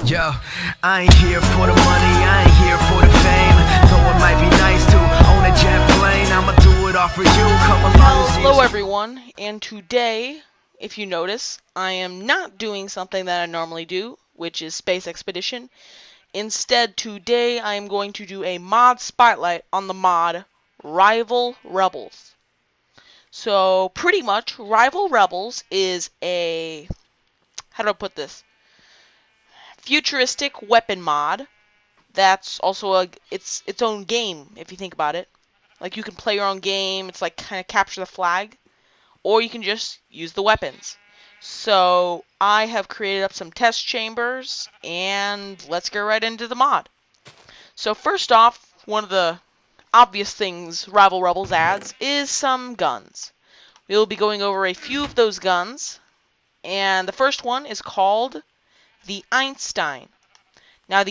Yo, I ain't here for the money, I ain't here for the fame. Though it might be nice to own a jet plane, I'ma do it all for you. Come along. Hello everyone, and today, if you notice, I am not doing something that I normally do, which is Space Expedition. Instead, today I am going to do a mod spotlight on the mod Rival Rebels. So, pretty much, Rival Rebels is a, how do I put this? Futuristic weapon mod that's also its own game, if you think about it. Like, you can play your own game, it's like kind of capture the flag, or you can just use the weapons. So, I have created up some test chambers, and let's get right into the mod. So, first off, one of the obvious things Rival Rebels adds is some guns. We'll be going over a few of those guns, and the first one is called the Einstein. Now,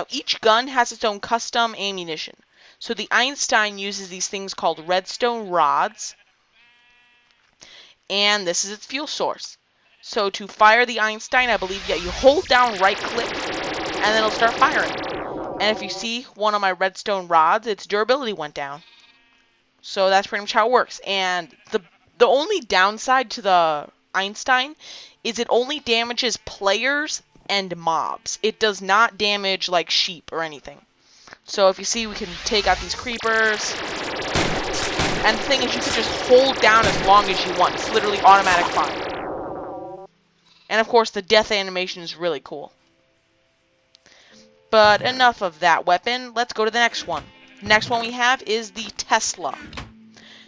each gun has its own custom ammunition. So the Einstein uses these things called redstone rods, and this is its fuel source. So to fire the Einstein, I believe you hold down right click, and then it'll start firing. And if you see one of my redstone rods, its durability went down. So that's pretty much how it works. And the only downside to the Einstein is it only damages players and mobs. It does not damage like sheep or anything. So if you see, we can take out these creepers. And the thing is, you can just hold down as long as you want. It's literally automatic fire. And of course, the death animation is really cool. But enough of that weapon. Let's go to the next one. The next one we have is the Tesla.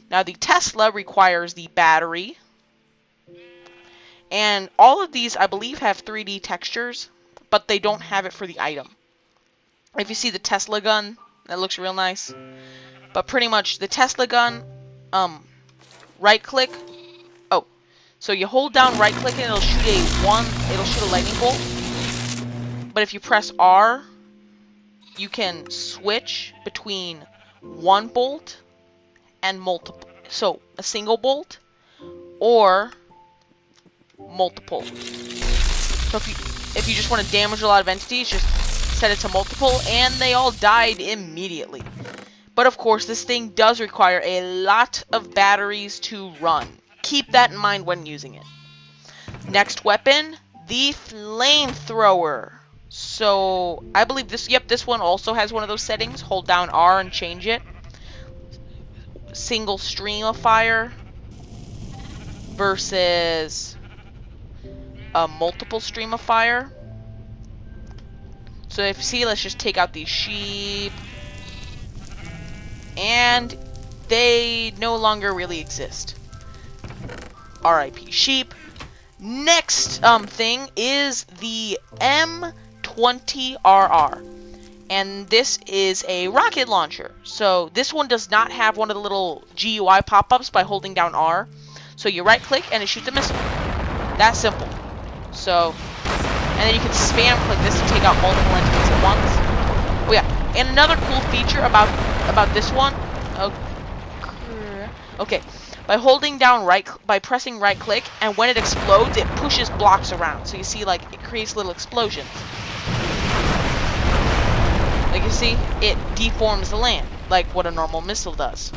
Now, the Tesla requires the battery. And all of these, I believe, have 3D textures, but they don't have it for the item. If you see the Tesla gun, that looks real nice. But pretty much, the Tesla gun, right-click. Oh, so you hold down right-click and it'll shoot a lightning bolt. But if you press R, you can switch between one bolt and multiple. So, a single bolt, or multiple. So if you just want to damage a lot of entities, just set it to multiple, and they all died immediately. But of course, this thing does require a lot of batteries to run. Keep that in mind when using it. Next weapon, the flamethrower. So I believe this one also has one of those settings. Hold down R and change it. Single stream of fire versus a multiple stream of fire. So if you see, let's just take out these sheep, and they no longer really exist. RIP sheep. Next thing is the M20RR, and this is a rocket launcher. So this one does not have one of the little GUI pop-ups by holding down R. So you right click and it shoots a missile. That's simple. So, and then you can spam click this to take out multiple entities at once. Oh yeah, and another cool feature about this one. Okay, by holding down by pressing right click, and when it explodes, it pushes blocks around. So you see, like, it creates little explosions. Like you see, it deforms the land, like what a normal missile does.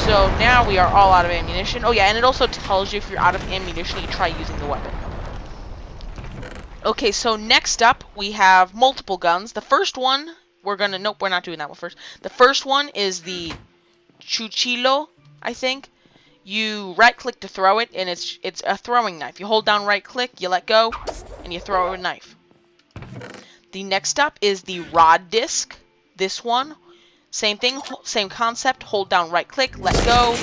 So now we are all out of ammunition. Oh yeah, and it also tells you if you're out of ammunition, you try using the weapon. Okay, so next up, we have multiple guns. The first one, nope, we're not doing that one first. The first one is the Chuchilo, I think. You right-click to throw it, and it's a throwing knife. You hold down right-click, you let go, and you throw a knife. The next up is the Rod Disc. This one, same thing, same concept. Hold down right-click, let go.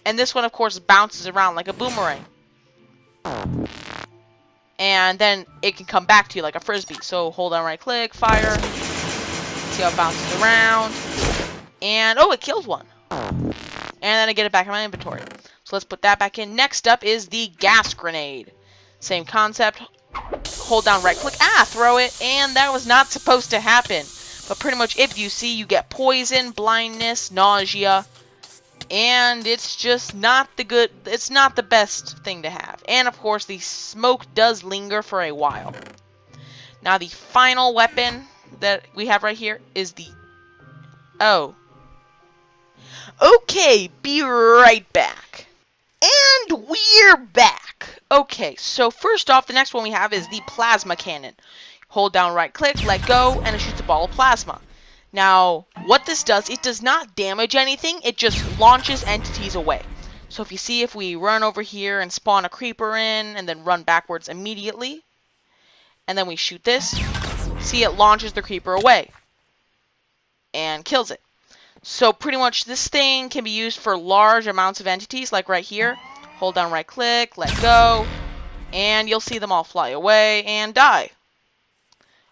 And this one, of course, bounces around like a boomerang. And then it can come back to you like a frisbee. So hold down right-click, fire. See how it bounces around. And, oh, it kills one. And then I get it back in my inventory. So let's put that back in. Next up is the gas grenade. Same concept. Hold down right-click. Throw it. And that was not supposed to happen. But pretty much if you see, you get poison, blindness, nausea, And it's just not it's not the best thing to have. And of course, the smoke does linger for a while. Now, the final weapon that we have right here is the... Oh. Okay, be right back. And we're back. Okay, so first off, the next one we have is the plasma cannon. Hold down right click, let go, and it shoots a ball of plasma. Now, what this does, it does not damage anything, it just launches entities away. So if you see, if we run over here and spawn a creeper in, and then run backwards immediately, and then we shoot this, see, it launches the creeper away and kills it. So pretty much this thing can be used for large amounts of entities, like right here. Hold down right click, let go, and you'll see them all fly away and die.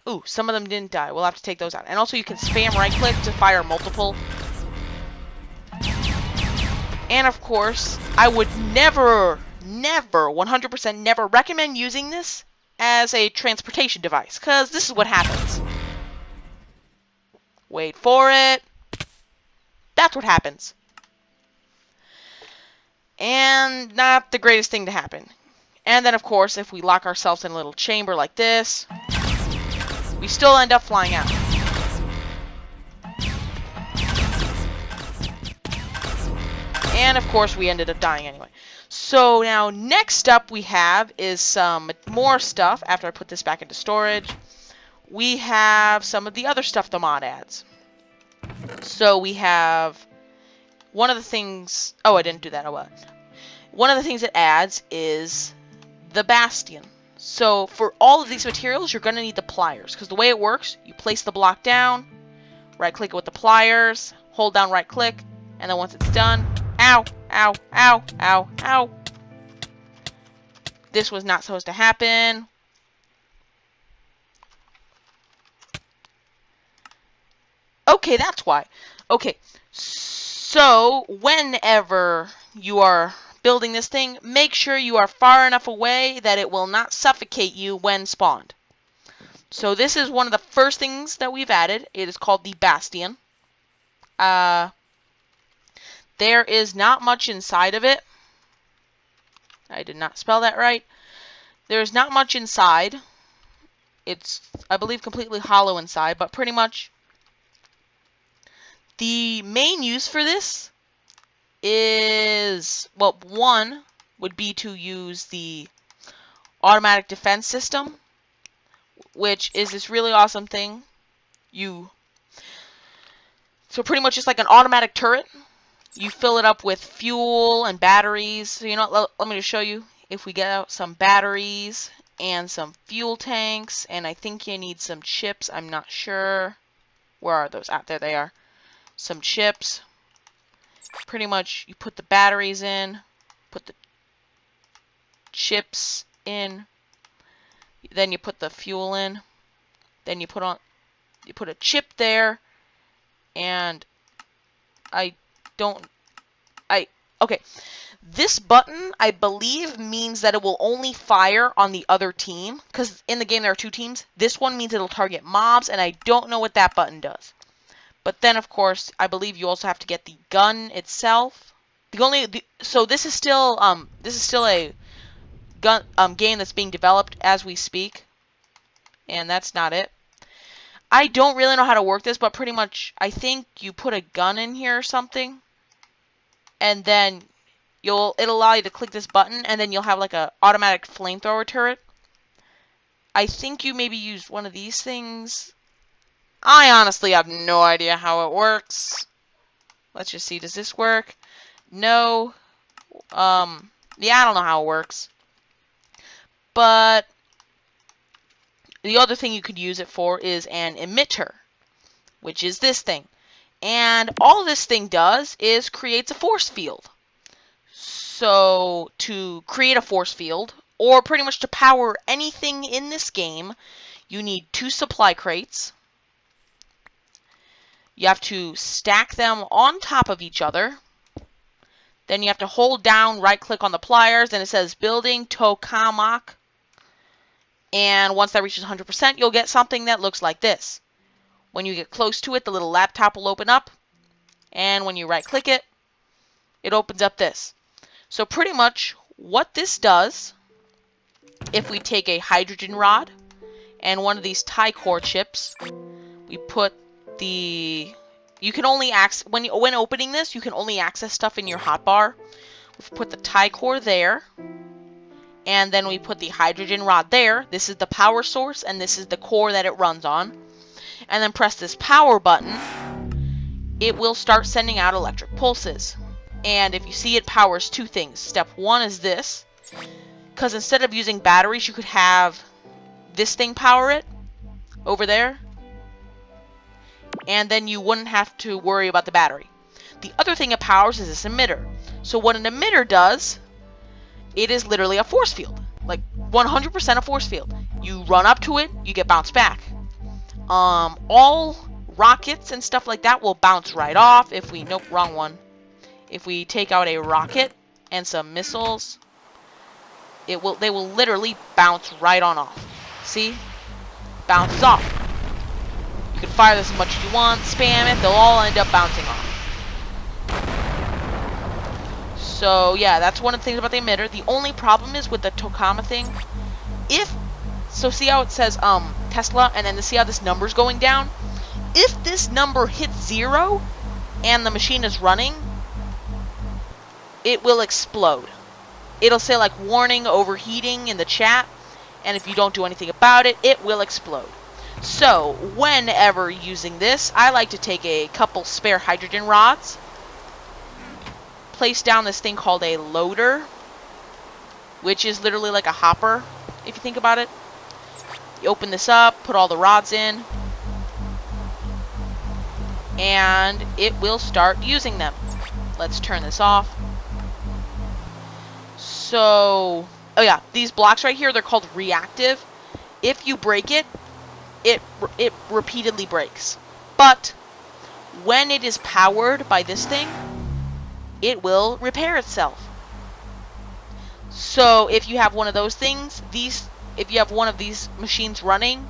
Ooh, some of them didn't die. We'll have to take those out. And also you can spam right click to fire multiple. And of course, I would never, 100% never recommend using this as a transportation device, because this is what happens. Wait for it. That's what happens. And not the greatest thing to happen. And then, of course, if we lock ourselves in a little chamber like this, we still end up flying out. And, of course, we ended up dying anyway. So, now, next up we have is some more stuff. After I put this back into storage, we have some of the other stuff the mod adds. So we have one of the things... Oh, I didn't do that. Oh, well. One of the things it adds is the Bastian. So for all of these materials, you're going to need the pliers. Because the way it works, you place the block down, right-click it with the pliers, hold down right-click, and then once it's done... Ow! Ow! Ow! Ow! Ow! This was not supposed to happen. Okay, that's why. Okay, so whenever you are building this thing, make sure you are far enough away that it will not suffocate you when spawned. So this is one of the first things that we've added. It is called the Bastian. There is not much inside of it. I did not spell that right. There is not much inside. It's, I believe, completely hollow inside, but pretty much the main use for this is, well, one would be to use the automatic defense system, which is this really awesome thing. So pretty much just like an automatic turret. You fill it up with fuel and batteries. So, you know, let me just show you. If we get out some batteries and some fuel tanks, and I think you need some chips. I'm not sure. Where are those? Ah, there they are. Some chips. Pretty much, you put the batteries in, put the chips in, then you put the fuel in, then you put a chip there, and okay. This button, I believe, means that it will only fire on the other team, because in the game there are two teams. This one means it'll target mobs, and I don't know what that button does. But then, of course, I believe you also have to get the gun itself. So this is still a gun game that's being developed as we speak, and that's not it. I don't really know how to work this, but pretty much I think you put a gun in here or something, and then it'll allow you to click this button, and then you'll have like a automatic flamethrower turret. I think you maybe use one of these things. I honestly have no idea how it works. Let's just see. Does this work? No. Yeah, I don't know how it works. But the other thing you could use it for is an emitter, which is this thing. And all this thing does is creates a force field. So to create a force field, or pretty much to power anything in this game, you need 2 supply crates. You have to stack them on top of each other. Then you have to hold down, right-click on the pliers, and it says Building Tokamak. And once that reaches 100%, you'll get something that looks like this. When you get close to it, the little laptop will open up. And when you right-click it, it opens up this. So pretty much what this does, if we take a hydrogen rod and one of these tie-core chips, we put the... You can only access... When opening this, you can only access stuff in your hotbar. We put the tie-core there. And then we put the hydrogen rod there. This is the power source, and this is the core that it runs on. And then press this power button. It will start sending out electric pulses. And if you see, it powers two things. Step one is this. Because instead of using batteries, you could have this thing power it. Over there. And then you wouldn't have to worry about the battery. The other thing it powers is this emitter. So what an emitter does... It is literally a force field. Like, 100% a force field. You run up to it, you get bounced back. All rockets and stuff like that will bounce right off if we... Nope, wrong one. If we take out a rocket and some missiles, they will literally bounce right on off. See? Bounces off. You can fire this as much as you want, spam it, they'll all end up bouncing off. So, yeah, that's one of the things about the emitter. The only problem is with the Tokama thing. So see how it says, Tesla, and then see how this number's going down? If this number hits 0, and the machine is running, it will explode. It'll say, like, warning, overheating in the chat, and if you don't do anything about it, it will explode. So, whenever using this, I like to take a couple spare hydrogen rods, place down this thing called a loader, which is literally like a hopper, if you think about it. You open this up, put all the rods in, and it will start using them. Let's turn this off. So, oh yeah, these blocks right here, they're called reactive. If you break it, it repeatedly breaks. But when it is powered by this thing, it will repair itself. So if you have one of those things, if you have one of these machines running,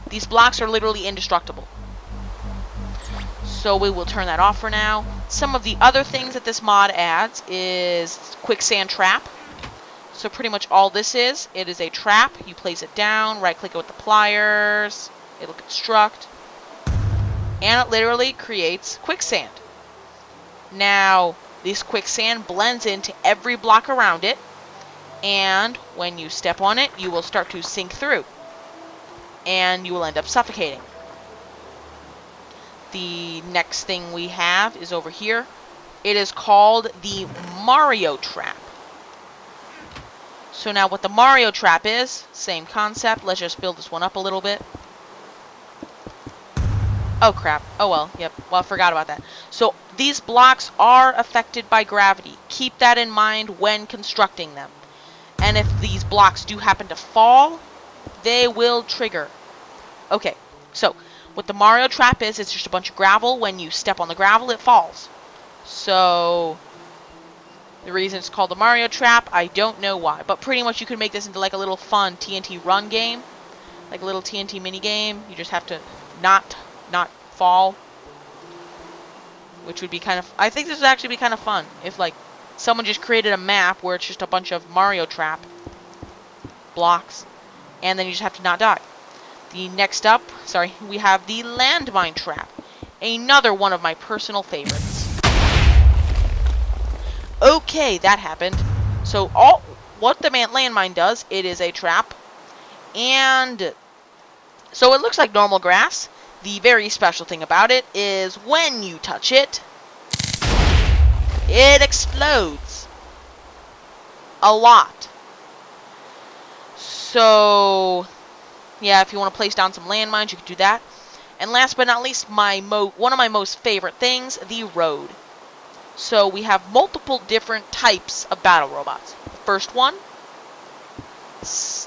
these blocks are literally indestructible. So we will turn that off for now. Some of the other things that this mod adds is quicksand trap. So pretty much all this is, it is a trap. You place it down, right click it with the pliers, it'll construct, and it literally creates quicksand. Now, this quicksand blends into every block around it, and when you step on it, you will start to sink through, and you will end up suffocating. The next thing we have is over here. It is called the Mario Trap. So now what the Mario Trap is, same concept. Let's just build this one up a little bit. Oh crap. Oh well, yep. Well, I forgot about that. So these blocks are affected by gravity. Keep that in mind when constructing them. And if these blocks do happen to fall, they will trigger. Okay, so what the Mario Trap is, it's just a bunch of gravel. When you step on the gravel, it falls. So the reason it's called the Mario Trap, I don't know why. But pretty much you can make this into like a little fun TNT run game. Like a little TNT mini game. You just have to not fall, which would be kind of... I think this would actually be kind of fun if like someone just created a map where it's just a bunch of Mario Trap blocks, and then you just have to not die. The next up, we have the landmine trap, another one of my personal favorites. Okay, that happened. So what the landmine does, it is a trap, and so it looks like normal grass. The very special thing about it is when you touch it, it explodes. A lot. So, yeah, if you want to place down some landmines, you can do that. And last but not least, one of my most favorite things, the road. So we have multiple different types of battle robots. The first one,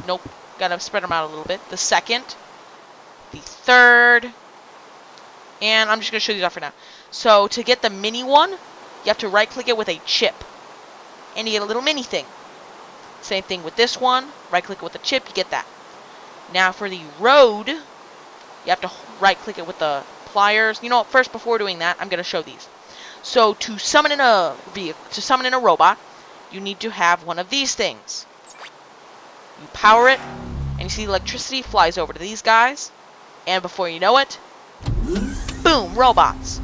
nope, gotta spread them out a little bit. The second, the third, and I'm just gonna show these off for now. So to get the mini one, you have to right click it with a chip, and you get a little mini thing. Same thing with this one, right click it with a chip, you get that. Now for the road, you have to right click it with the pliers. You know what, first before doing that, I'm gonna show these. So to summon in a robot, you need to have one of these things. You power it, and you see electricity flies over to these guys, and before you know it, boom, robots.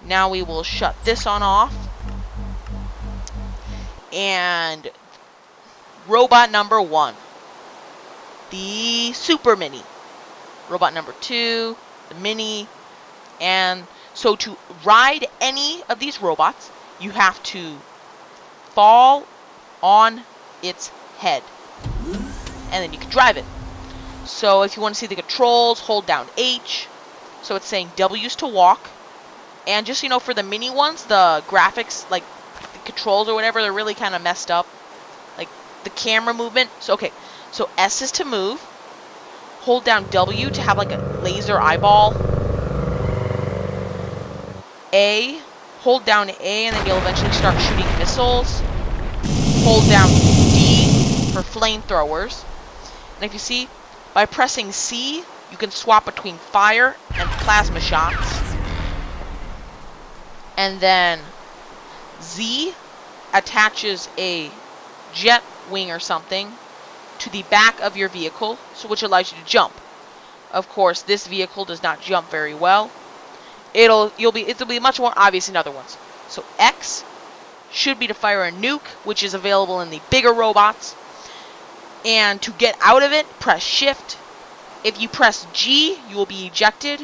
Now we will shut this on off, and robot number 1, the Super Mini. Robot number 2, the Mini. And so to ride any of these robots, you have to fall on its head, and then you can drive it. So if you want to see the controls, hold down H. So it's saying W's to walk. And just, you know, for the mini ones, the graphics, like the controls or whatever, they're really kind of messed up. Like the camera movement. So, okay. So S is to move. Hold down W to have like a laser eyeball. A. Hold down A, and then you'll eventually start shooting missiles. Hold down D for flamethrowers. And if you see, by pressing C, you can swap between fire and plasma shots. And then Z attaches a jet wing or something to the back of your vehicle, so which allows you to jump. Of course, this vehicle does not jump very well. It'll be much more obvious in other ones. So X should be to fire a nuke, which is available in the bigger robots. And to get out of it, press Shift. If you press G, you will be ejected,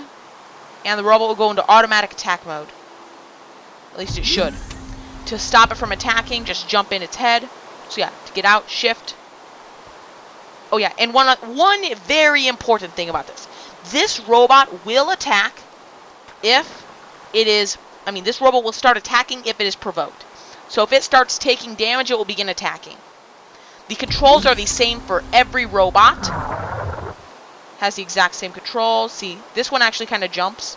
and the robot will go into automatic attack mode. At least it should. To stop it from attacking, just jump in its head. So yeah, to get out, Shift. Oh yeah, and one very important thing about this. This robot will attack if it is... this robot will start attacking if it is provoked. So if it starts taking damage, it will begin attacking. The controls are the same for every robot. Has the exact same controls. See, this one actually kind of jumps.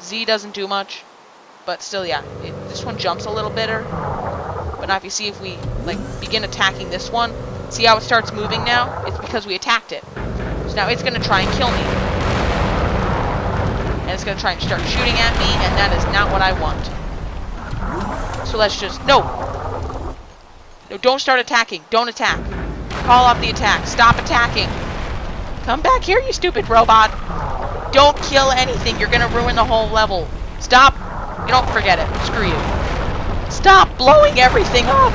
Z doesn't do much. But still, yeah, this one jumps a little better. But now if you see, if we begin attacking this one, see how it starts moving now? It's because we attacked it. So now it's going to try and kill me. And it's going to try and start shooting at me, and that is not what I want. So let's just... No, don't start attacking. Don't attack. Call off the attack. Stop attacking. Come back here, you stupid robot. Don't kill anything. You're going to ruin the whole level. Stop. You don't forget it. Screw you. Stop blowing everything up.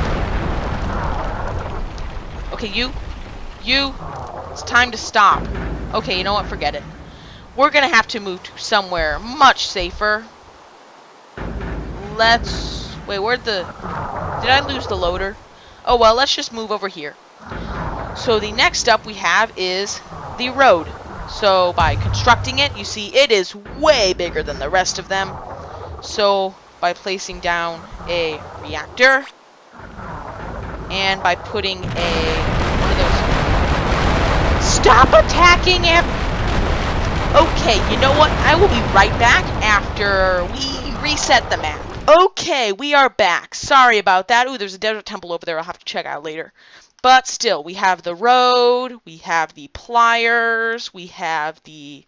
Okay, you. It's time to stop. Okay, you know what? Forget it. We're going to have to move to somewhere much safer. Let's... Wait, where'd the... Did I lose the loader? Oh, well, let's just move over here. So the next up we have is the road. So by constructing it, you see it is way bigger than the rest of them. So by placing down a reactor, and by putting one of those... Stop attacking him! Okay, you know what? I will be right back after we reset the map. Okay, we are back. Sorry about that. Ooh, there's a desert temple over there I'll have to check out later. But still, we have the road, we have the pliers, we have the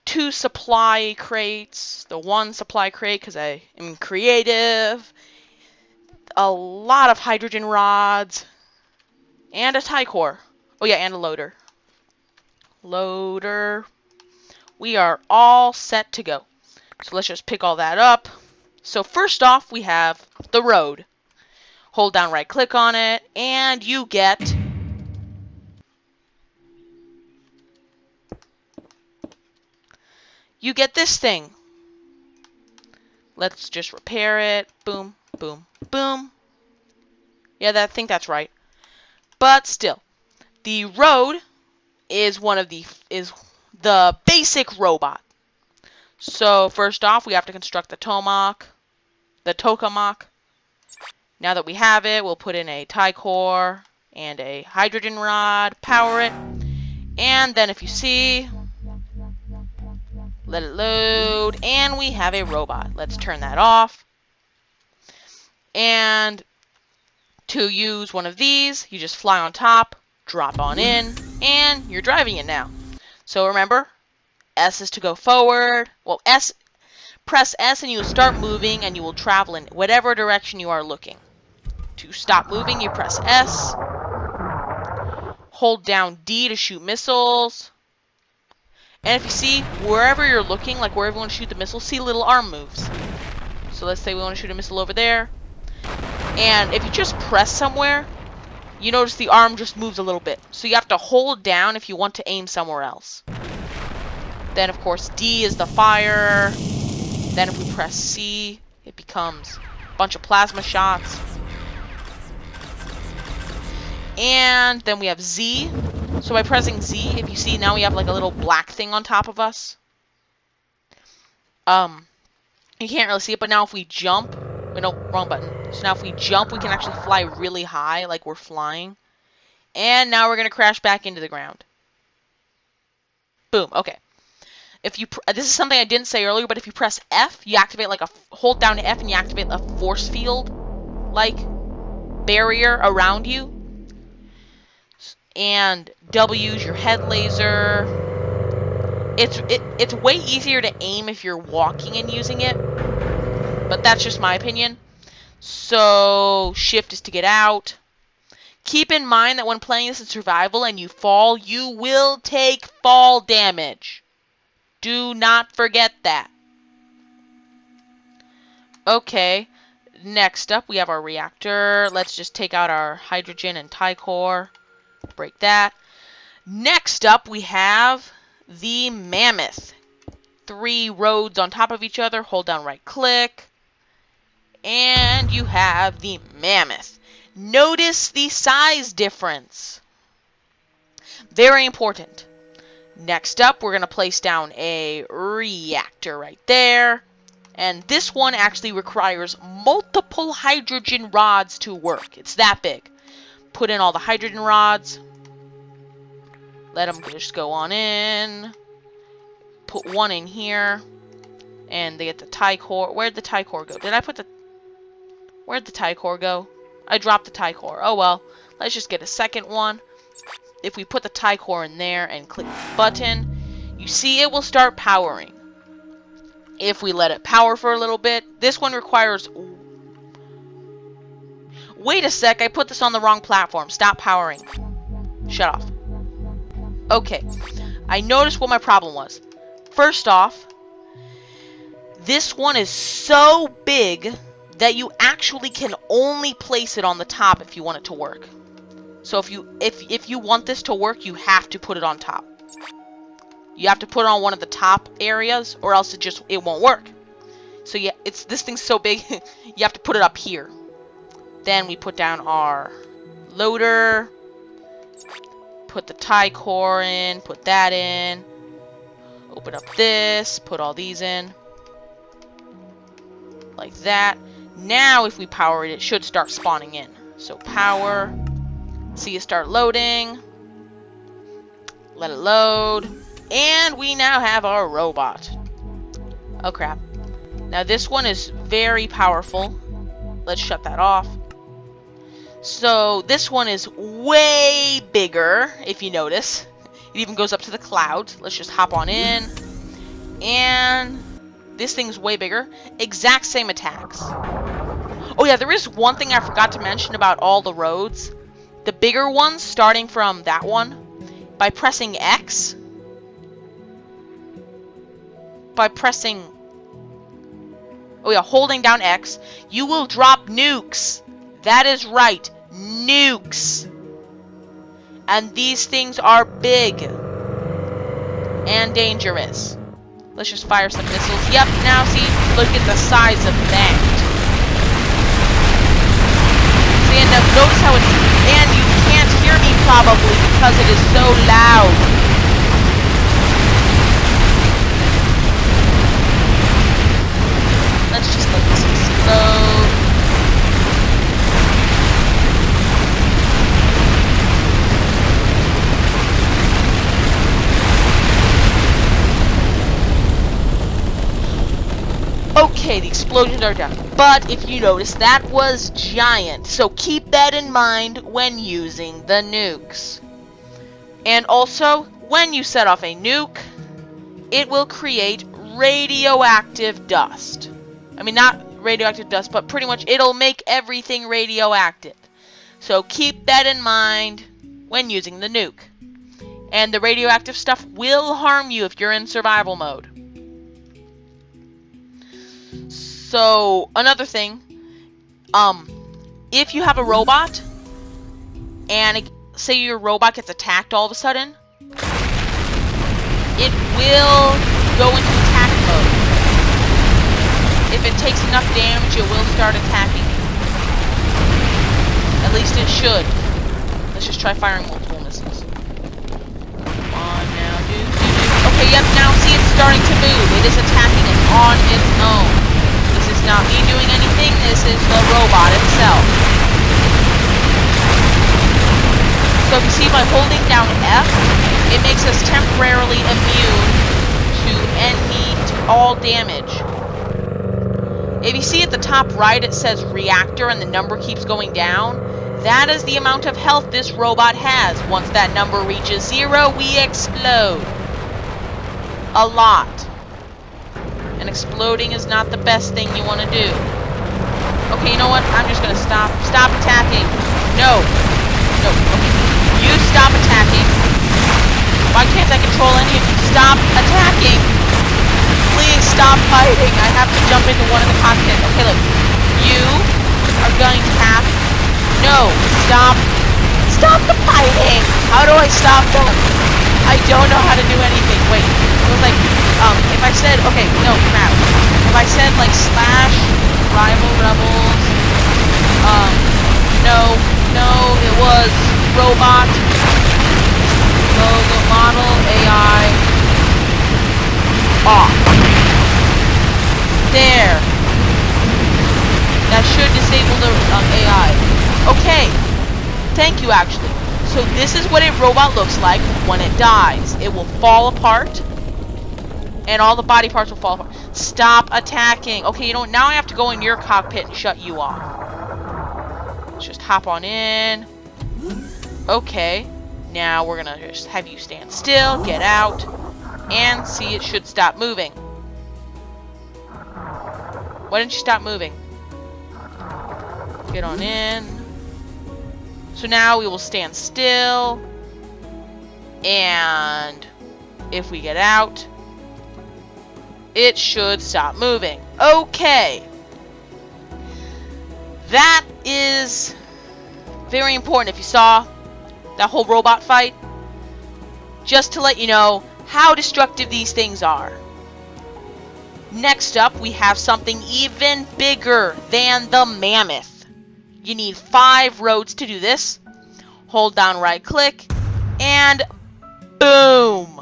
2 supply crates, the 1 supply crate because I am creative, a lot of hydrogen rods, and a tie core. Oh yeah, and a loader. Loader. We are all set to go. So let's just pick all that up. So first off, we have the road. Hold down right click on it, and you get this thing. Let's just repair it. Boom, boom, boom. Yeah, I think that's right. But still, the road is the basic robot. So first off, we have to construct the tokamak. Now that we have it, we'll put in a tie core and a hydrogen rod, power it, and then if you see, let it load, and we have a robot. Let's turn that off. And to use one of these, you just fly on top, drop on in, and you're driving it now. So remember, S is to go forward. Well, Press S and you will start moving, and you will travel in whatever direction you are looking. To stop moving, you press S. Hold down D to shoot missiles. And if you see, wherever you're looking, like wherever you want to shoot the missile, see little arm moves. So let's say we want to shoot a missile over there. And if you just press somewhere, you notice the arm just moves a little bit. So you have to hold down if you want to aim somewhere else. Then, of course, D is the fire. Then if we press C, it becomes a bunch of plasma shots. And then we have Z. So by pressing Z, if you see, now we have like a little black thing on top of us. You can't really see it, but now if we jump... No, wrong button. So now if we jump, we can actually fly really high, like we're flying. And now we're going to crash back into the ground. Boom, okay. If you this is something I didn't say earlier, but if you press F, you activate like hold down F and you activate a force field like barrier around you. And W is your head laser. It's way easier to aim if you're walking and using it, but that's just my opinion. So shift is to get out. Keep in mind that when playing this in survival and you fall, you will take fall damage. Do not forget that. Okay, next up we have our reactor. Let's just take out our hydrogen and Ty-Core. Break that. Next up we have the mammoth. 3 roads on top of each other. Hold down right click. And you have the mammoth. Notice the size difference. Very important. Next up, we're going to place down a reactor right there. And this one actually requires multiple hydrogen rods to work. It's that big. Put in all the hydrogen rods. Let them just go on in. Put one in here. And they get the Ty-Core. Where'd the Ty-Core go? Did I put the... Where'd the Ty-Core go? I dropped the Ty-Core. Oh well. Let's just get a second one. If we put the Ty-Core in there and click the button, you see it will start powering. If we let it power for a little bit, this one requires... Wait a sec, I put this on the wrong platform. Stop powering. Shut off. Okay, I noticed what my problem was. First off, this one is so big that you actually can only place it on the top if you want it to work. So if you want this to work, you have to put it on top. You have to put it on one of the top areas, or else it won't work. So yeah, this thing's so big, you have to put it up here. Then we put down our loader, put the Ty-Core in, put that in, open up this, put all these in, like that. Now if we power it, it should start spawning in. So power, see it start loading, let it load, and we now have our robot. Oh crap. Now this one is very powerful. Let's shut that off. So this one is way bigger, if you notice. It even goes up to the clouds. Let's just hop on in. And this thing's way bigger. Exact same attacks. Oh yeah, there is one thing I forgot to mention about all the roads. The bigger ones, starting from that one, by pressing X, holding down X, you will drop nukes. That is right, nukes. And these things are big and dangerous. Let's just fire some missiles. Yep, now see, look at the size of that. See, and notice how it's, and you can't hear me probably because it is so loud. Let's just let this explode. Okay, the explosions are done. But if you notice, that was giant. So keep that in mind when using the nukes. And also, when you set off a nuke, it will create radioactive dust. I mean, not radioactive dust, but pretty much it'll make everything radioactive. So keep that in mind when using the nuke. And the radioactive stuff will harm you if you're in survival mode. So, another thing, if you have a robot, and say your robot gets attacked all of a sudden, it will go into attack mode. If it takes enough damage, it will start attacking. At least it should. Let's just try firing multiple missiles. Come on now, dude. Okay, yep, now see it's starting to move. It is attacking it on its own. This is not me doing anything, this is the robot itself. So if you see by holding down F, it makes us temporarily immune to all damage. If you see at the top right it says Reactor and the number keeps going down, that is the amount of health this robot has. Once that number reaches 0, we explode. A lot. And exploding is not the best thing you want to do. Okay, you know what? I'm just going to stop. Stop attacking. No. No. Okay. You stop attacking. Why can't I control any of you? Stop attacking. Please stop fighting. I have to jump into one of the cockpits. Okay, look. You are going to have... No. Stop. Stop the fighting. How do I stop them? I don't know how to do anything. Wait. It was like, if I said... Okay, no, crap. If I said, like, slash rival rebels... No. No, it was robot. Logo model AI. Off. There. That should disable the AI. Okay. Thank you, actually. So this is what a robot looks like when it dies. It will fall apart. And all the body parts will fall apart. Stop attacking. Okay, you know what? Now I have to go in your cockpit and shut you off. Let's just hop on in. Okay. Now we're gonna just have you stand still, get out, and see it should stop moving. Why didn't you stop moving? Get on in. So now we will stand still, and if we get out, it should stop moving. Okay. That is very important. If you saw that whole robot fight, just to let you know how destructive these things are. Next up, we have something even bigger than the mammoth. You need 5 roads to do this. Hold down right click, and boom!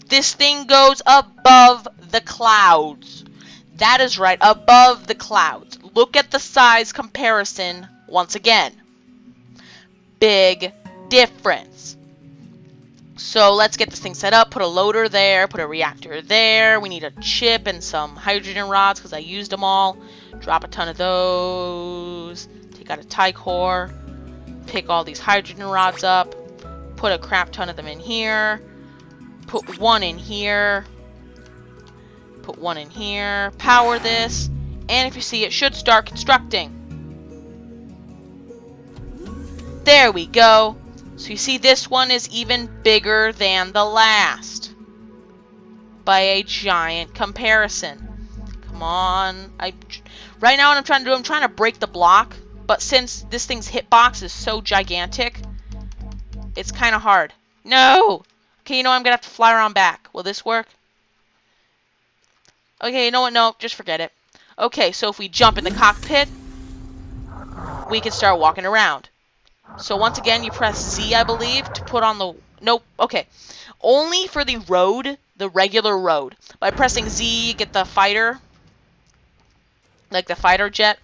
This thing goes above the clouds. That is right, above the clouds. Look at the size comparison once again. Big difference. So let's get this thing set up. Put a loader there, put a reactor there. We need a chip and some hydrogen rods because I used them all. Drop a ton of those. Take out a tie core. Pick all these hydrogen rods up. Put a crap ton of them in here. Put one in here. Put one in here. Power this. And if you see, it should start constructing. There we go. So you see this one is even bigger than the last. By a giant comparison. Come on. Right now what I'm trying to do, I'm trying to break the block. But since this thing's hitbox is so gigantic, it's kind of hard. No! Okay, you know what? I'm going to have to fly around back. Will this work? Okay, you know what? No, just forget it. Okay, so if we jump in the cockpit, we can start walking around. So once again, you press Z, I believe, to put on the... Nope. Okay. Only for the road, the regular road. By pressing Z, you get the fighter. Like the fighter jet.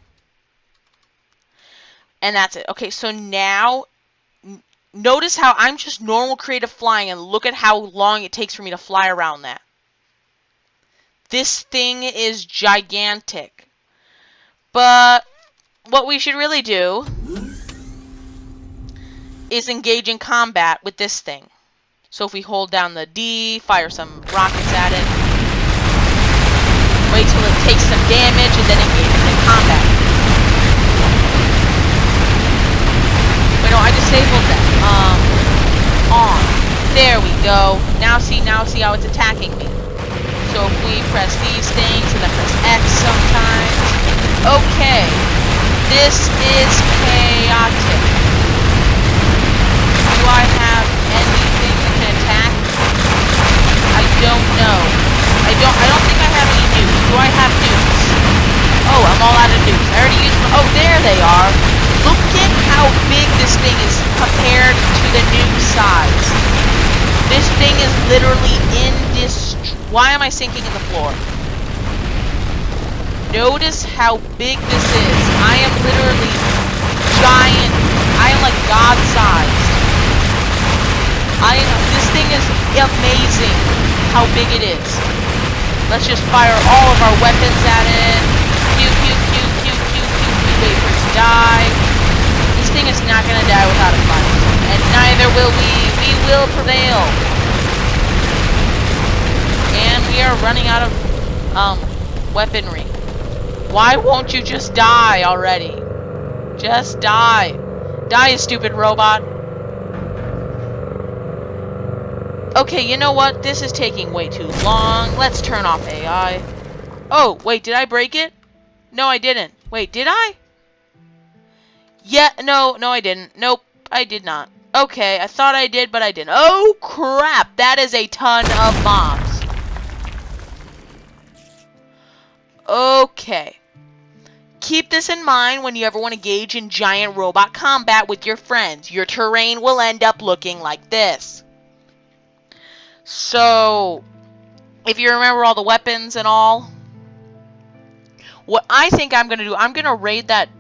And that's it. Okay, so now... Notice how I'm just normal creative flying, and look at how long it takes for me to fly around that. This thing is gigantic. But what we should really do is engage in combat with this thing. So if we hold down the D, fire some rockets at it. till it takes some damage and then engages in combat. Wait, no, I disabled that. On. There we go. Now see how it's attacking me. So if we press these things and then press X sometimes. Okay. This is chaotic. Do I have anything that can attack? I don't know. I don't think I have any nukes. Do I have nukes? Oh, I'm all out of nukes. I already used them. Oh, there they are. Look at how big this thing is compared to the nuke size. This thing is literally indestructible. Why am I sinking in the floor? Notice how big this is. I am literally giant. I am like God-sized. This thing is amazing how big it is. Let's just fire all of our weapons at it. Pew, pew, pew, pew, pew, pew, pew. Wait for it to die. This thing is not gonna die without a fight. And neither will we. We will prevail. And we are running out of, weaponry. Why won't you just die already? Just die. Die, you stupid robot. Okay, you know what? This is taking way too long. Let's turn off AI. Oh, wait, did I break it? No, I didn't. Wait, did I? Yeah, no, I didn't. Nope, I did not. Okay, I thought I did, but I didn't. Oh, crap! That is a ton of bombs. Okay. Keep this in mind when you ever want to engage in giant robot combat with your friends. Your terrain will end up looking like this. So, if you remember all the weapons and all, what I think I'm going to do, I'm going to raid that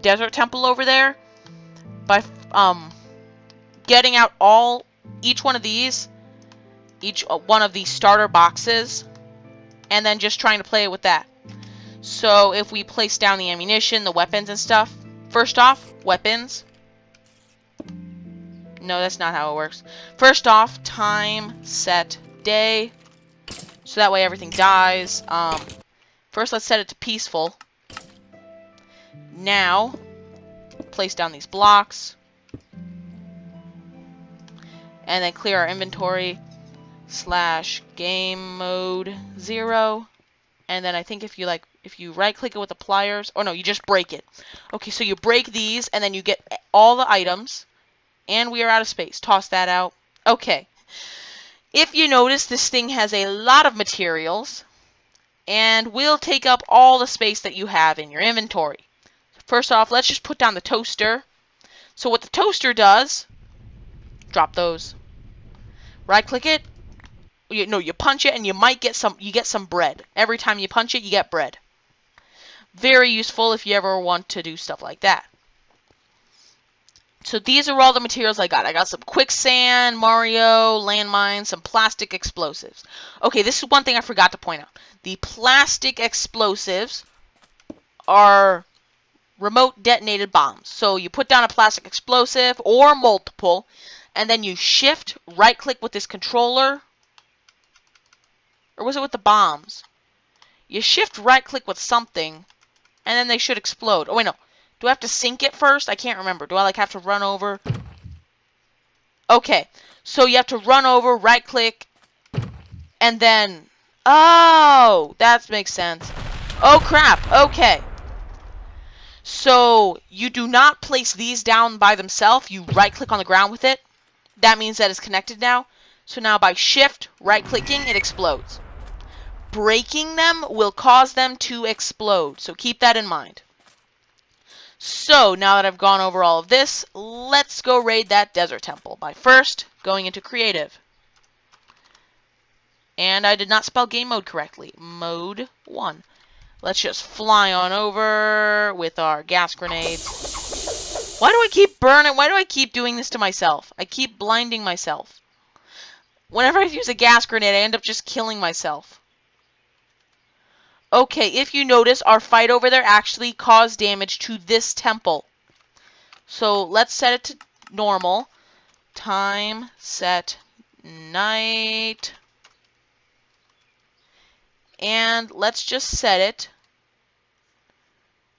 desert temple over there by getting out each one of these starter boxes, and then just trying to play it with that. So if we place down the ammunition, the weapons and stuff, first off, weapons. No, that's not how it works. First off, time, set, day. So that way everything dies. First let's set it to peaceful. Now, place down these blocks. And then clear our inventory. / game mode 0. And then I think if you right click it with the pliers, or no, you just break it. Okay, so you break these and then you get all the items. And we are out of space. Toss that out. Okay. If you notice, this thing has a lot of materials and will take up all the space that you have in your inventory. First off, let's just put down the toaster. So what the toaster does, drop those. Right click it. You punch it and you get some bread. Every time you punch it, you get bread. Very useful if you ever want to do stuff like that. So these are all the materials I got. I got some quicksand, Mario, landmines, some plastic explosives. Okay, this is one thing I forgot to point out. The plastic explosives are remote detonated bombs. So you put down a plastic explosive or multiple, and then you shift, right click with this controller. Or was it with the bombs? You shift right click with something, and then they should explode. Oh wait, no. Do I have to sink it first? I can't remember. Do I have to run over? Okay. So you have to run over, right click, and then... Oh! That makes sense. Oh crap! Okay. So you do not place these down by themselves. You right click on the ground with it. That means that it's connected now. So now by shift, right clicking, it explodes. Breaking them will cause them to explode. So keep that in mind. So, now that I've gone over all of this, let's go raid that desert temple by first going into creative. And I did not spell game mode correctly. Mode 1. Let's just fly on over with our gas grenades. Why do I keep burning? Why do I keep doing this to myself? I keep blinding myself. Whenever I use a gas grenade, I end up just killing myself. Okay, if you notice, our fight over there actually caused damage to this temple. So let's set it to normal. Time, set, night. And let's just set it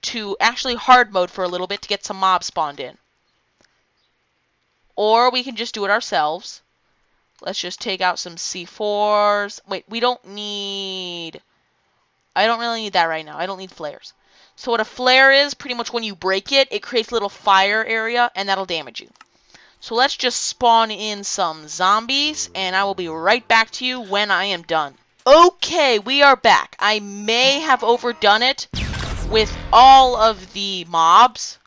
to actually hard mode for a little bit to get some mobs spawned in. Or we can just do it ourselves. Let's just take out some C4s. Wait, we don't need... I don't really need that right now. I don't need flares. So what a flare is, pretty much when you break it, it creates a little fire area, and that'll damage you. So let's just spawn in some zombies, and I will be right back to you when I am done. Okay, we are back. I may have overdone it with all of the mobs,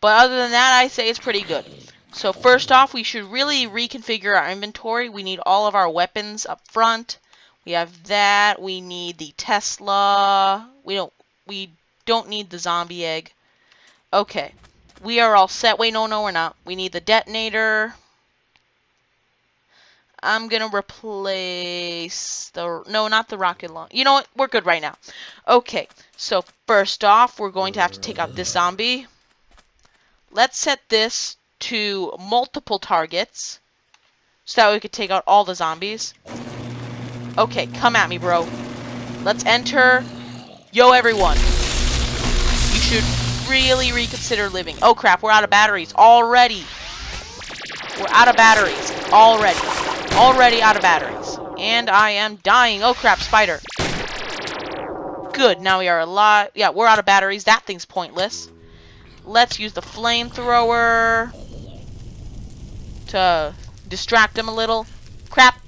but other than that, I say it's pretty good. So first off, we should really reconfigure our inventory. We need all of our weapons up front. We have that. We need the Tesla. We don't need the zombie egg. Okay. We are all set. Wait, no, we're not. We need the detonator. I'm gonna replace the... No, not the rocket launcher. You know what? We're good right now. Okay. So first off, we're going to have to take out this zombie. Let's set this to multiple targets, so that we could take out all the zombies. Okay, come at me, bro. Let's enter. Yo, everyone. You should really reconsider living. Oh, crap, we're out of batteries already. We're out of batteries already. Already out of batteries. And I am dying. Oh, crap, spider. Good, now we are alive. Yeah, we're out of batteries. That thing's pointless. Let's use the flamethrower to distract him a little. Crap.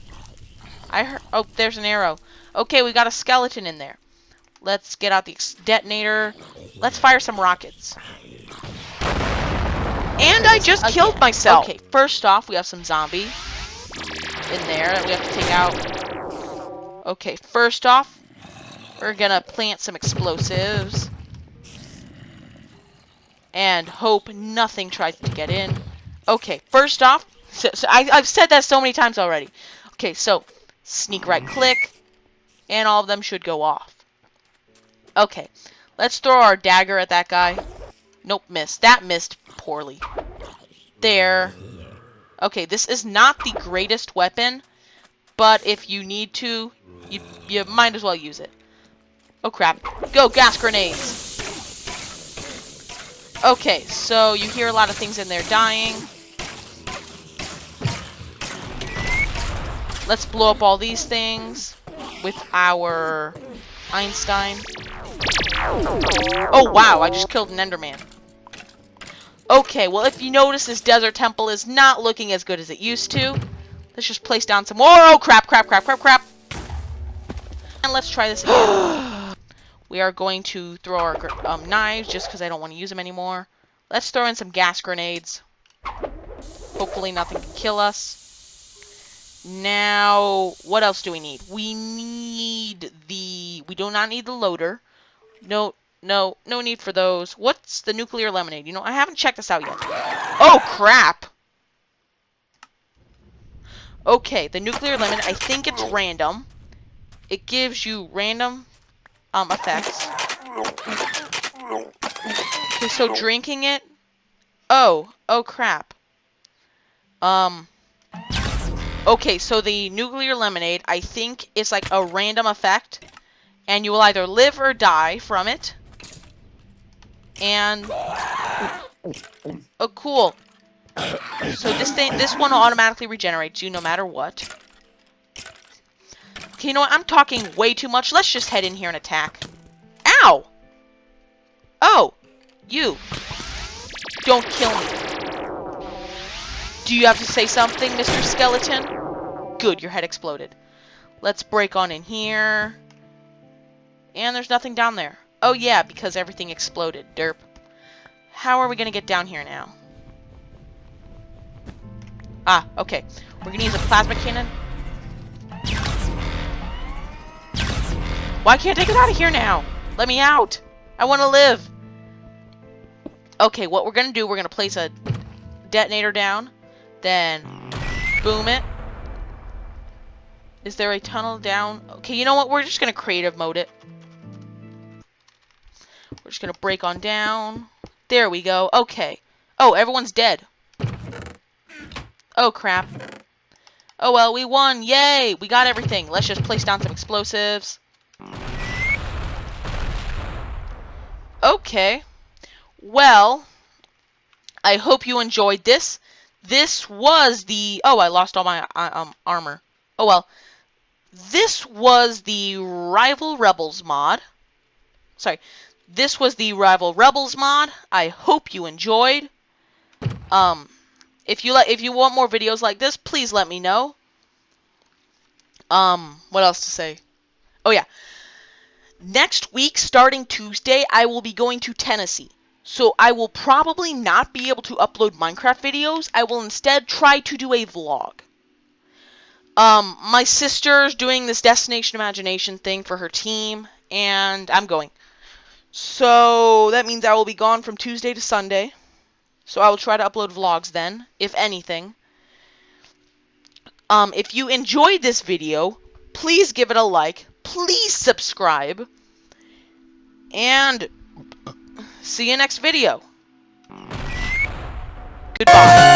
I heard... Oh, there's an arrow. Okay, we got a skeleton in there. Let's get out the detonator. Let's fire some rockets. And I just killed myself. Okay, first off, we have some zombie in there that we have to take out. Okay, first off, we're gonna plant some explosives. And hope nothing tries to get in. Okay, first off, I've said that so many times already. Okay, so sneak right click, and all of them should go off. Okay, let's throw our dagger at that guy. Nope, missed. That missed poorly. There. Okay, this is not the greatest weapon, but if you need to, you might as well use it. Oh crap. Go, gas grenades! Okay, so you hear a lot of things in there dying. Let's blow up all these things with our Einstein. Oh wow, I just killed an Enderman. Okay, well if you notice, this desert temple is not looking as good as it used to. Let's just place down some more. Oh crap. And let's try this again. We are going to throw our knives just because I don't want to use them anymore. Let's throw in some gas grenades. Hopefully nothing can kill us. Now, what else do we need? We do not need the loader. No need for those. What's the nuclear lemonade? You know, I haven't checked this out yet. Oh, crap! Okay, the nuclear lemonade, I think it's random. It gives you random effects. Okay, so drinking it... Oh crap. Okay, so the nuclear lemonade, I think, is like a random effect, and you will either live or die from it. And oh, cool. So this one automatically regenerates you no matter what. Okay, you know what? I'm talking way too much. Let's just head in here and attack. Ow! Oh, you. Don't kill me. Do you have to say something, Mr. Skeleton? Good, your head exploded. Let's break on in here. And there's nothing down there. Oh yeah, because everything exploded. Derp. How are we going to get down here now? Ah, okay. We're going to use a plasma cannon. Why can't I get out of here now? Let me out. I want to live. Okay, what we're going to do, we're going to place a detonator down. Then boom it. Is there a tunnel down? Okay, you know what? We're just going to creative mode it. We're just going to break on down. There we go. Okay. Oh, everyone's dead. Oh, crap. Oh well, we won. Yay! We got everything. Let's just place down some explosives. Okay. Well, I hope you enjoyed this. This was the... Oh, I lost all my armor. Oh well. This was the Rival Rebels mod. Sorry. This was the Rival Rebels mod. I hope you enjoyed. If you want more videos like this, please let me know. What else to say? Oh yeah. Next week, starting Tuesday, I will be going to Tennessee. So I will probably not be able to upload Minecraft videos. I will instead try to do a vlog. My sister's doing this Destination Imagination thing for her team, and I'm going. So that means I will be gone from Tuesday to Sunday. So I will try to upload vlogs then, if anything. If you enjoyed this video, please give it a like. Please subscribe. And see you next video. Goodbye.